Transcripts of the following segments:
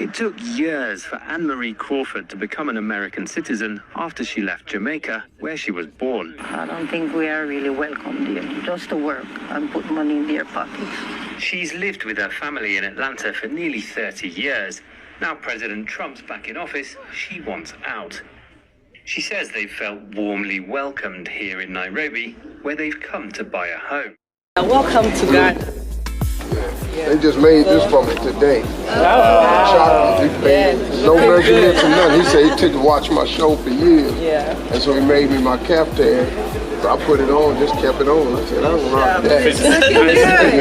It took years for Anne-Marie Crawford to become an American citizen after she left Jamaica, where she was born. I don't think we are really welcome there, just to work and put money in their pockets. She's lived with her family in Atlanta for nearly 30 years. Now President Trump's back in office, she wants out. She says they've felt warmly welcomed here in Nairobi, where they've come to buy a home. Welcome to Ghana. They just made this for me today. Chocolate, he paid no measurements or nothing. He said he took to watch my show for years. And so he made me my caftan. So I put it on, just kept it on. I said, I don't rock that.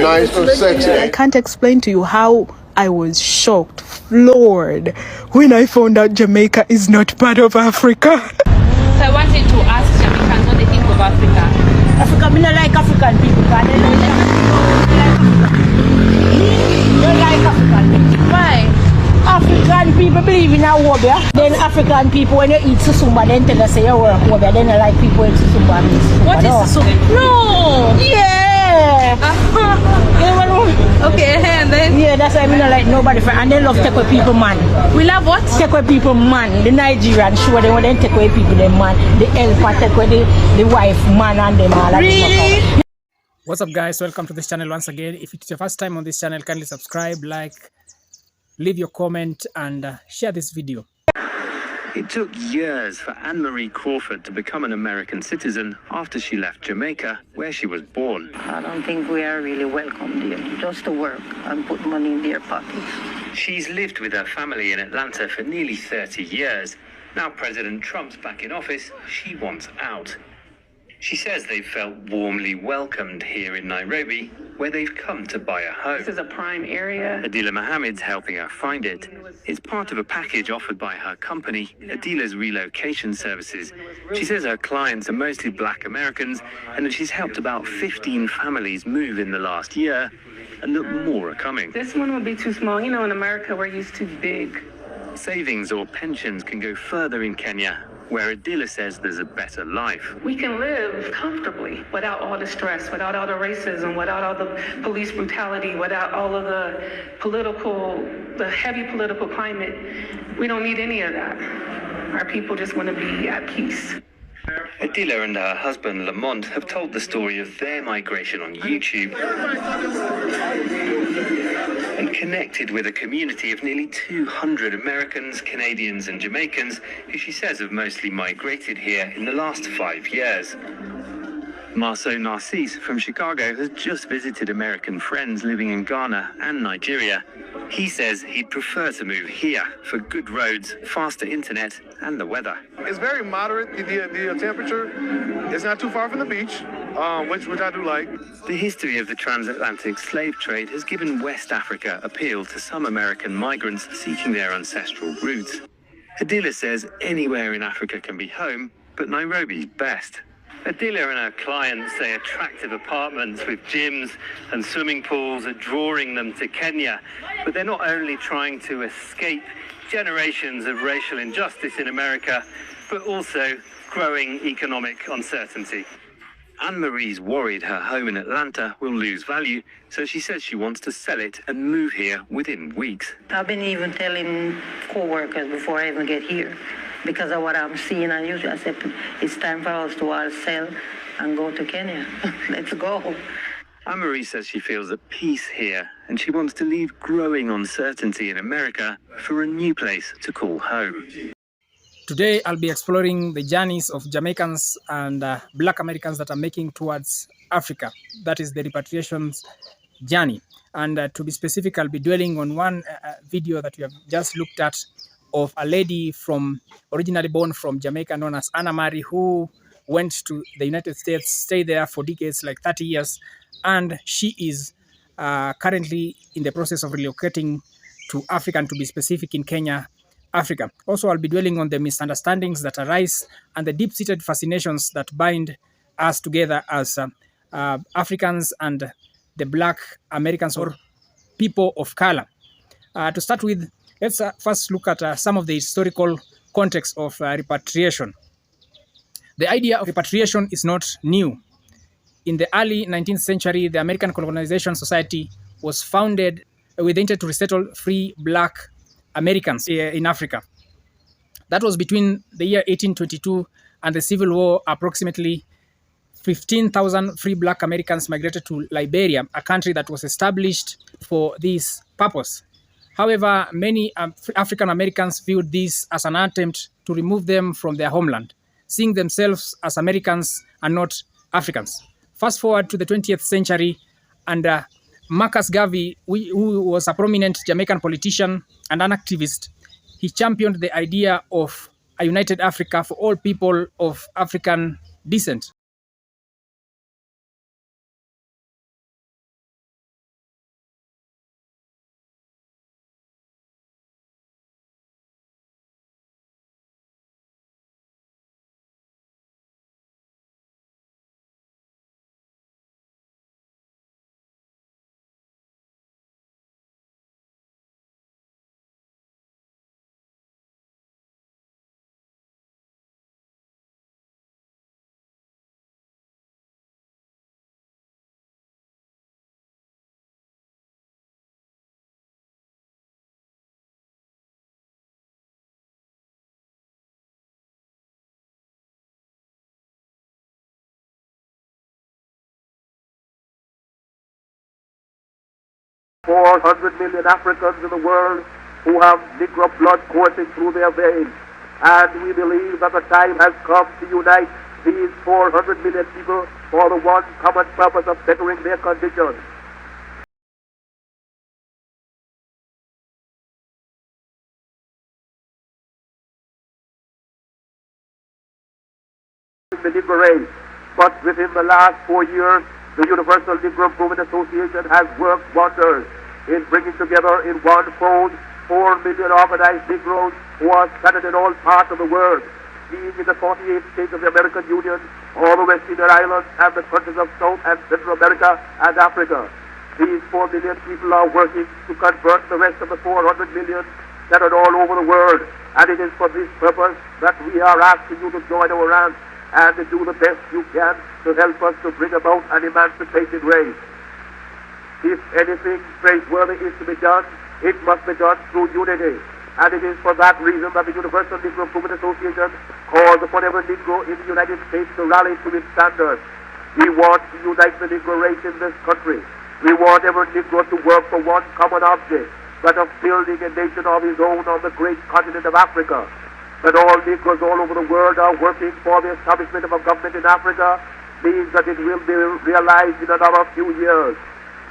Nice and sexy. I can't explain to you how I was shocked, floored, when I found out Jamaica is not part of Africa. So I wanted to ask Jamaicans what they think of Africa. Africa, me not like African people. They like African people. Why? African people believe in a wobia. Then African people, when you eat susumba, then tell us say you work wobia. Then they like people eat susumba. What is susumba? No! Yeah! Okay, and then? Yeah, that's why I mean like nobody for, and they love take away people man. We love what? Take away people man. The Nigerian sure they want them take away people the man. The helper take away the wife man and them all. Really? What's up guys, welcome to this channel once again. If it's your first time on this channel, kindly subscribe, like, leave your comment and share this video. It took years for Anne-Marie Crawford to become an American citizen after she left Jamaica, where she was born. I don't think we are really welcome there, just to work and put money in their pockets. She's lived with her family in Atlanta for nearly 30 years. Now President Trump's back in office, she wants out. She says they've felt warmly welcomed here in Nairobi, where they've come to buy a home. This is a prime area. Adila Mohammed's helping her find it. It's part of a package offered by her company, Adila's Relocation Services. She says her clients are mostly Black Americans and that she's helped about 15 families move in the last year, and that more are coming. This one would be too small. You know, in America, we're used to big. Savings or pensions can go further in Kenya, where Adila says there's a better life. We can live comfortably without all the stress, without all the racism, without all the police brutality, without all of the heavy political climate. We don't need any of that. Our people just want to be at peace. Adila and her husband Lamont have told the story of their migration on YouTube and connected with a community of nearly 200 Americans, Canadians and Jamaicans who she says have mostly migrated here in the last 5 years. Marceau Narcisse from Chicago has just visited American friends living in Ghana and Nigeria. He says he'd prefer to move here for good roads, faster internet and the weather. It's very moderate, the temperature. It's not too far from the beach, which I do like. The history of the transatlantic slave trade has given West Africa appeal to some American migrants seeking their ancestral roots. Adila says anywhere in Africa can be home, but Nairobi's best. Adila and her clients say attractive apartments with gyms and swimming pools are drawing them to Kenya, but they're not only trying to escape generations of racial injustice in America, but also growing economic uncertainty. Anne-Marie's worried her home in Atlanta will lose value, so she says she wants to sell it and move here within weeks. I've been even telling co-workers before I even get here, because of what I'm seeing, and usually I said, it's time for us to all sell and go to Kenya. Let's go. Anne-Marie says she feels at peace here, and she wants to leave growing uncertainty in America for a new place to call home. Today I'll be exploring the journeys of Jamaicans and Black Americans that are making towards Africa. That is the repatriation journey. And to be specific, I'll be dwelling on one video that we have just looked at of a lady originally born from Jamaica known as Anne-Marie, who went to the United States, stayed there for decades, like 30 years, and she is currently in the process of relocating to Africa, and to be specific in Kenya, Africa. Also, I'll be dwelling on the misunderstandings that arise and the deep-seated fascinations that bind us together as Africans and the Black Americans or people of color. To start with, let's first look at some of the historical context of repatriation. The idea of repatriation is not new. In the early 19th century, the American Colonization Society was founded with the intent to resettle free Black Americans in Africa. That was between the year 1822 and the Civil War. Approximately 15,000 free black Americans migrated to Liberia, a country that was established for this purpose. However, many African Americans viewed this as an attempt to remove them from their homeland, seeing themselves as Americans and not Africans. Fast forward to the 20th century, and Marcus Garvey, who was a prominent Jamaican politician and an activist, he championed the idea of a united Africa for all people of African descent. $400 million Africans in the world who have Negro blood coursing through their veins. And we believe that the time has come to unite these 400 million people for the one common purpose of bettering their condition. The Negro race. But within the last 4 years, the Universal Negro Improvement Association has worked wonders in bringing together in one fold 4 million organized Negroes who are scattered in all parts of the world, being in the 48 states of the American Union, all the West Indian Islands, and the countries of South and Central America and Africa. These 4 million people are working to convert the rest of the 400 million scattered all over the world, and it is for this purpose that we are asking you to join our ranks and to do the best you can to help us to bring about an emancipated race. If anything praiseworthy is to be done, it must be done through unity. And it is for that reason that the Universal Negro Improvement Association calls upon every Negro in the United States to rally to its standards. We want to unite the Negro race in this country. We want every Negro to work for one common object, that of building a nation of his own on the great continent of Africa. That all Negroes all over the world are working for the establishment of a government in Africa means that it will be realized in another few years.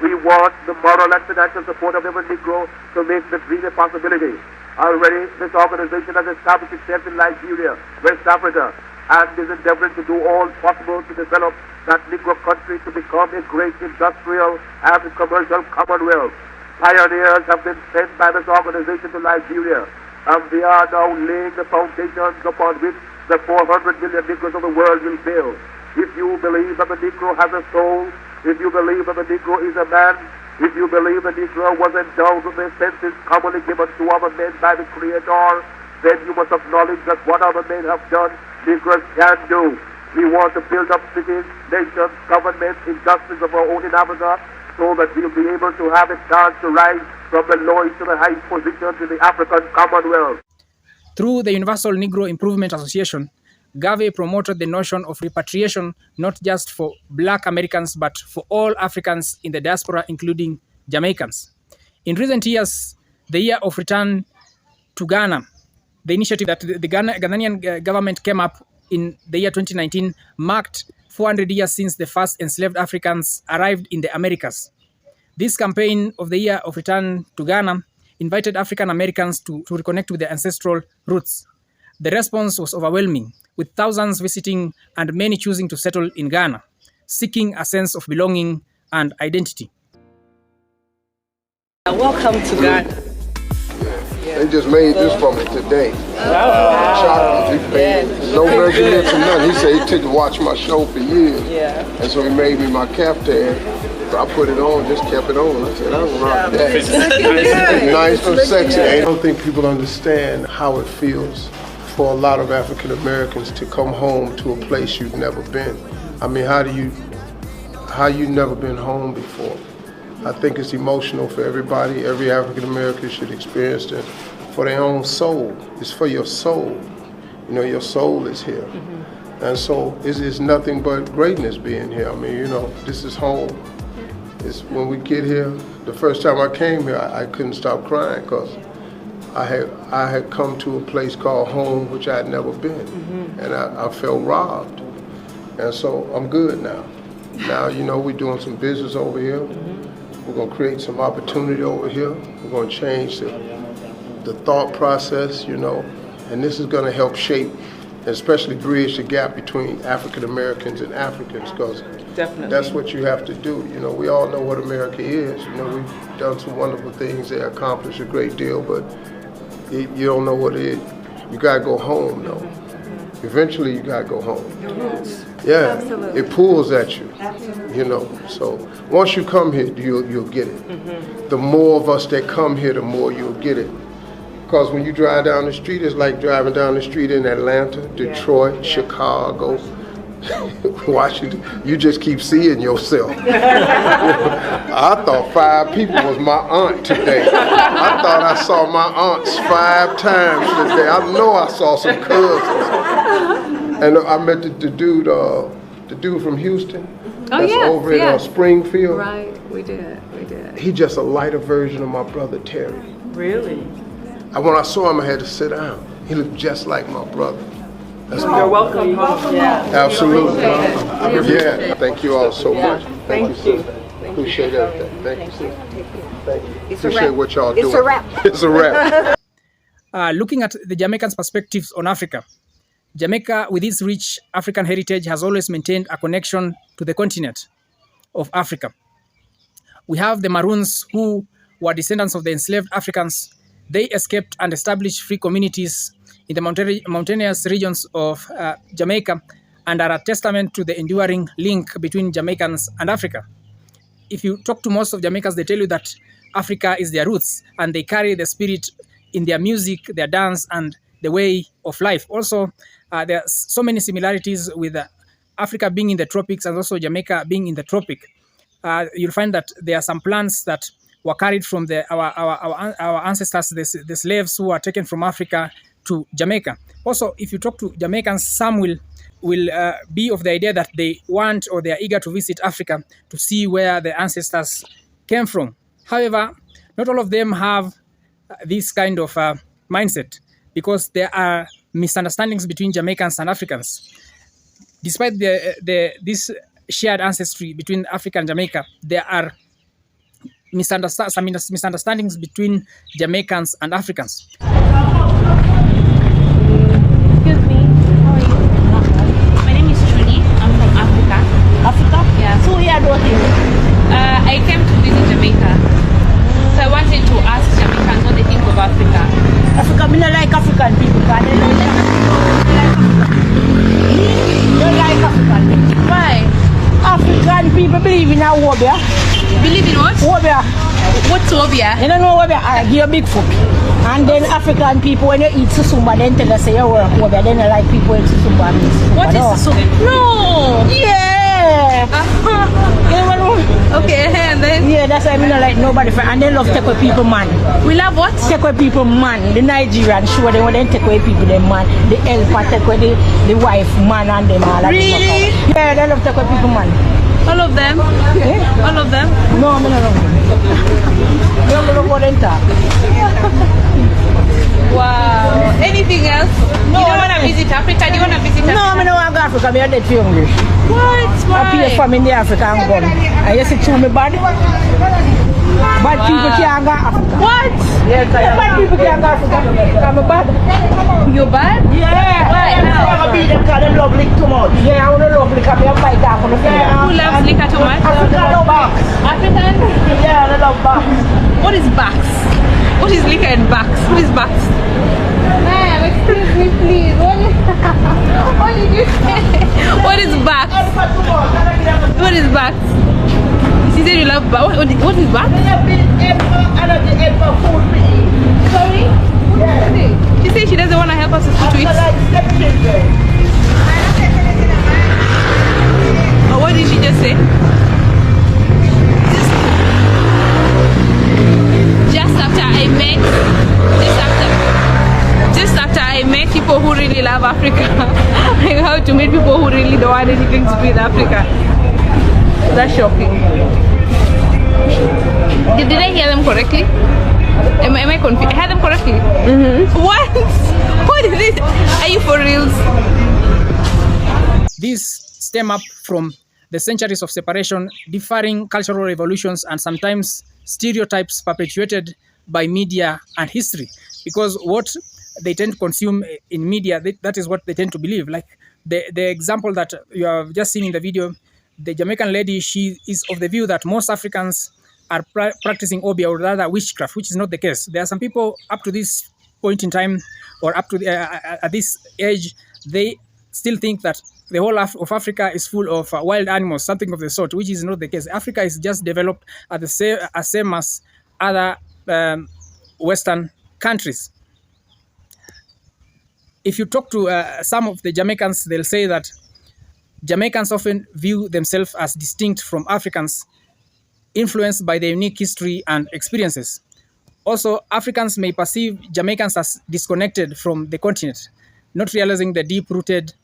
We want the moral and financial support of every Negro to make the dream a possibility. Already, this organization has established itself in Liberia, West Africa, and is endeavoring to do all possible to develop that Negro country to become a great industrial and commercial commonwealth. Pioneers have been sent by this organization to Liberia, and they are now laying the foundations upon which the 400 million Negroes of the world will build. If you believe that the Negro has a soul, if you believe that the Negro is a man, if you believe the Negro was endowed with the senses commonly given to other men by the Creator, then you must acknowledge that what other men have done, Negroes can do. We want to build up cities, nations, governments, industries of our own in Africa, so that we'll be able to have a chance to rise from the lowest to the highest positions in the African Commonwealth. Through the Universal Negro Improvement Association, Garvey promoted the notion of repatriation not just for black Americans but for all Africans in the diaspora, including Jamaicans. In recent years, the year of return to Ghana, the initiative that the Ghanaian government came up in the year 2019 marked 400 years since the first enslaved Africans arrived in the Americas. This campaign of the year of return to Ghana invited African Americans to reconnect with their ancestral roots. The response was overwhelming, with thousands visiting and many choosing to settle in Ghana, seeking a sense of belonging and identity. Welcome to Ghana. They just made this for me today. Chocolate, he paid no measurements or nothing. He said he took to watch my show for years. And so he made me my cafeteria. I put it on, just kept it on. I said, I don't rock that. It's nice and sexy. I don't think people understand how it feels for a lot of African Americans to come home to a place you've never been. I mean, how you never been home before? I think it's emotional for everybody. Every African American should experience it for their own soul. It's for your soul. You know, your soul is here. And so it's nothing but greatness being here. I mean, you know, this is home. It's when we get here, the first time I came here, I couldn't stop crying because I had come to a place called home, which I had never been. And I felt robbed. And so I'm good now. Now, you know, we're doing some business over here. We're going to create some opportunity over here. We're going to change the thought process, you know, and this is going to help shape and especially bridge the gap between African Americans and Africans, because that's what you have to do. You know, we all know what America is. You know, we've done some wonderful things. They accomplished a great deal, but you don't know what it is. You got to go home, though. Eventually, you got to go home. Yeah, it pulls at you, you know. So once you come here, you'll get it. The more of us that come here, the more you'll get it. Because when you drive down the street, it's like driving down the street in Atlanta, Detroit, Chicago, Washington. You just keep seeing yourself. I thought 5 people was my aunt today. I thought I saw my aunts 5 times today. I know I saw some cousins. And I met the dude from Houston. That's over in Springfield. Right, we did. He's just a lighter version of my brother Terry. Really? When I saw him, I had to sit down. He looked just like my brother. You're welcome home. Yeah. Absolutely. Yeah. Thank you all so much. Thank you, sister. Appreciate everything. Thank you, sister. Thank you. Appreciate what y'all doing. It's a wrap. It's a wrap. Looking at the Jamaicans' perspectives on Africa, Jamaica, with its rich African heritage, has always maintained a connection to the continent of Africa. We have the Maroons, who were descendants of the enslaved Africans. They escaped and established free communities in the mountainous regions of Jamaica and are a testament to the enduring link between Jamaicans and Africa. If you talk to most of Jamaicans, they tell you that Africa is their roots, and they carry the spirit in their music, their dance, and the way of life. Also, there are so many similarities with Africa being in the tropics and also Jamaica being in the tropic. You'll find that there are some plants that were carried from our ancestors, the slaves who were taken from Africa to Jamaica. Also, if you talk to Jamaicans, some will be of the idea that they want or they are eager to visit Africa to see where the ancestors came from. However, not all of them have this kind of mindset, because there are misunderstandings between Jamaicans and Africans. Despite this shared ancestry between Africa and Jamaica, there are some misunderstandings between Jamaicans and Africans. Excuse me, how are you? My name is Trudy. I'm from Africa. Africa? Yeah. So we are doing I came to visit Jamaica. So I wanted to ask Jamaicans what they think of Africa. Africa, me not like African people. They don't like African people. Why? African people believe in a wobia. Believe in what? Wobia. What's wobia? You don't know wobia? I give a big foot. And then African people, when you eat susumba, then tell us say you work wobia. Then they like people eat susumba. What is susumba? No. Yeah. Okay, and then? Yeah, that's why I mean like nobody. And they love take away people man. We love what? Take away people man. The Nigerian sure they want to take away people the man. The helper take away the wife man and them all. Really? Yeah, they love take away people man. All of them? Yeah. All of them? No, I mean no. You don't want to talk. Wow. Anything else? No, you don't want to visit Africa? Do you want to visit Africa? No, I don't want to go Africa. I'm dead for English. What? Why? I pay from in the Africa and gone. I just see to me bad. Bad people can't go Africa. What? Yes, bad people can't go Africa. I'm bad. You're bad? Yeah. Why? I beat them because they love lick too much. Yeah, I want to love lick. I'm going to fight that for the finger. Who loves liquor too much? Africa love box. African? Yeah, they love box. What is box? What is liquor and box? What is box? Ma'am, excuse me please. What did you say? What is box? What is box? She said you love box. What is box? Sorry? Yeah. She said she doesn't want to help us with food to eat. Oh, what did she just say? really love Africa. Like how to meet people who really don't want anything to do with Africa. That's shocking. Did I hear them correctly? Am I confused? I heard them correctly? What? What is this? Are you for reals? These stem up from the centuries of separation, differing cultural revolutions, and sometimes stereotypes perpetuated by media and history. Because what they tend to consume in media, that is what they tend to believe. Like the example that you have just seen in the video, the Jamaican lady, she is of the view that most Africans are practicing obeah, or rather witchcraft, which is not the case. There are some people up to this point in time, or up to at this age, they still think that the whole of Africa is full of wild animals, something of the sort, which is not the case. Africa is just developed at the same as other Western countries. If you talk to some of the Jamaicans, they'll say that Jamaicans often view themselves as distinct from Africans, influenced by their unique history and experiences. Also, Africans may perceive Jamaicans as disconnected from the continent, not realizing the deep-rooted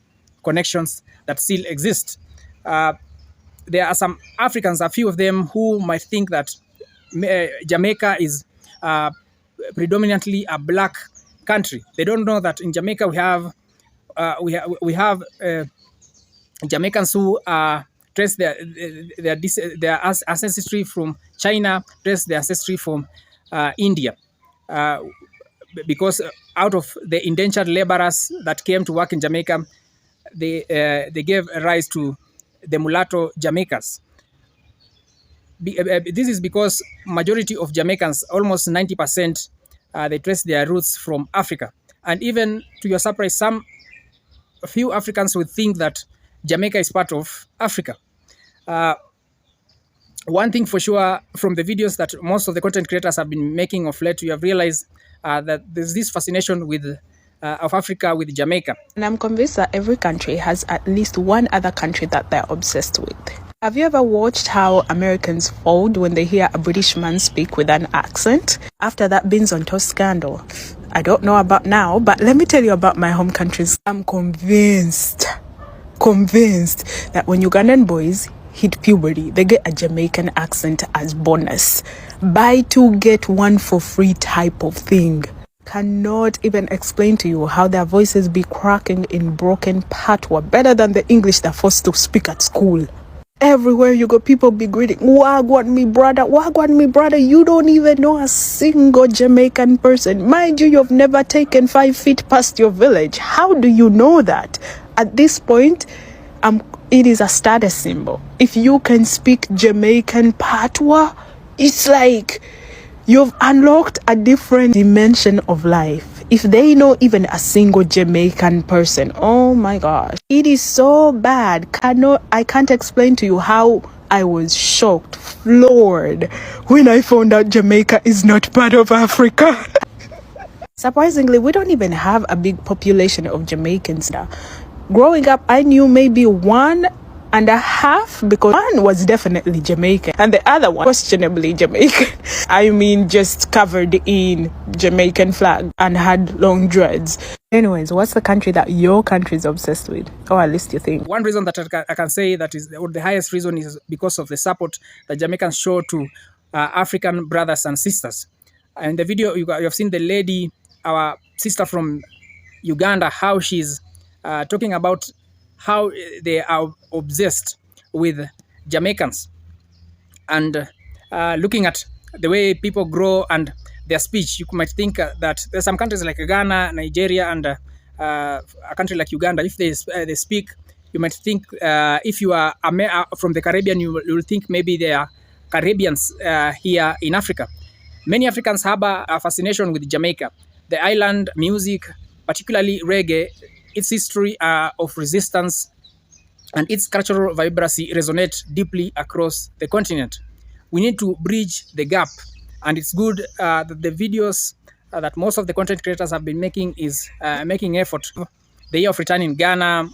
connections that still exist. There are some Africans, a few of them, who might think that Jamaica is predominantly a black country. They don't know that in Jamaica we have Jamaicans who trace their ancestry from China, trace their ancestry from India, because out of the indentured laborers that came to work in Jamaica, they gave rise to the mulatto Jamaicans. This is because majority of Jamaicans, almost 90%, they trace their roots from Africa. And even to your surprise, a few Africans would think that Jamaica is part of Africa. One thing for sure from the videos that most of the content creators have been making of late, you have realized that there's this fascination of Africa with Jamaica. And I'm convinced that every country has at least one other country that they're obsessed with. Have you ever watched how Americans fold when they hear a British man speak with an accent? After that beans on toast scandal, I don't know about now, but let me tell you about my home countries. I'm convinced that when Ugandan boys hit puberty, they get a Jamaican accent as bonus. Buy two, get one for free type of thing. Cannot even explain to you how their voices be cracking in broken patois better than the English they're forced to speak at school. Everywhere you go, people be greeting, wagwan me brother, you don't even know a single Jamaican person. Mind you, you've never taken 5 feet past your village. How do you know that? At this point, it is a status symbol. If you can speak Jamaican patois, it's like you've unlocked a different dimension of life. If they know even a single Jamaican person, oh my gosh, it is so bad. I can't explain to you how I was shocked, floored, when I found out Jamaica is not part of Africa. Surprisingly, we don't even have a big population of Jamaicans now. Growing up, I knew maybe 1.5, because one was definitely Jamaican and the other one questionably Jamaican. I mean, just covered in Jamaican flag and had long dreads. Anyways, what's the country that your country is obsessed with, or at least you think? One reason that I can say that is, or the highest reason, is because of the support that Jamaicans show to African brothers and sisters. In the video, you have seen the lady, our sister from Uganda, how she's talking about how they are obsessed with Jamaicans, and looking at the way people grow and their speech, you might think that there's some countries like Ghana, Nigeria, and a country like Uganda, if they speak, you might think if you are from the Caribbean, you will think maybe they are Caribbeans here in Africa. Many Africans have a fascination with Jamaica, the island music, particularly reggae. Its history of resistance and its cultural vibrancy resonate deeply across the continent. We need to bridge the gap, and it's good that the videos that most of the content creators have been making is making effort. The Year of Return in Ghana,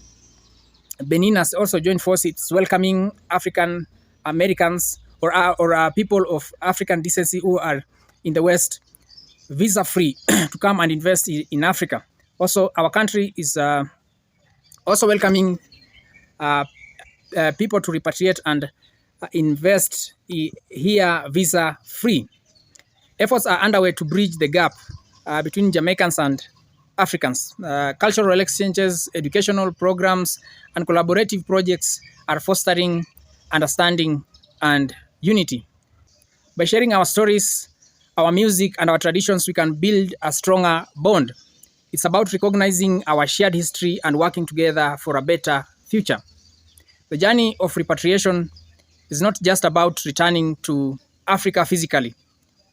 Benin has also joined forces, welcoming African Americans or people of African decency who are in the West, visa-free, to come and invest in Africa. Also, our country is also welcoming people to repatriate and invest here visa free. Efforts are underway to bridge the gap between Jamaicans and Africans. Cultural exchanges, educational programs, and collaborative projects are fostering understanding and unity. By sharing our stories, our music, and our traditions, we can build a stronger bond. It's about recognizing our shared history and working together for a better future. The journey of repatriation is not just about returning to Africa physically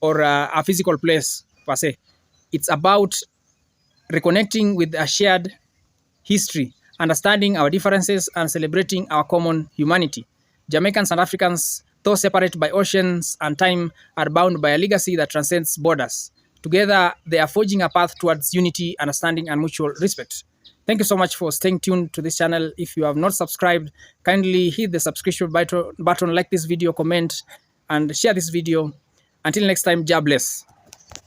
or a physical place per se. It's about reconnecting with a shared history, understanding our differences, and celebrating our common humanity. Jamaicans and Africans, though separate by oceans and time, are bound by a legacy that transcends borders. Together, they are forging a path towards unity, understanding, and mutual respect. Thank you so much for staying tuned to this channel. If you have not subscribed, kindly hit the subscription button, like this video, comment, and share this video. Until next time, God bless.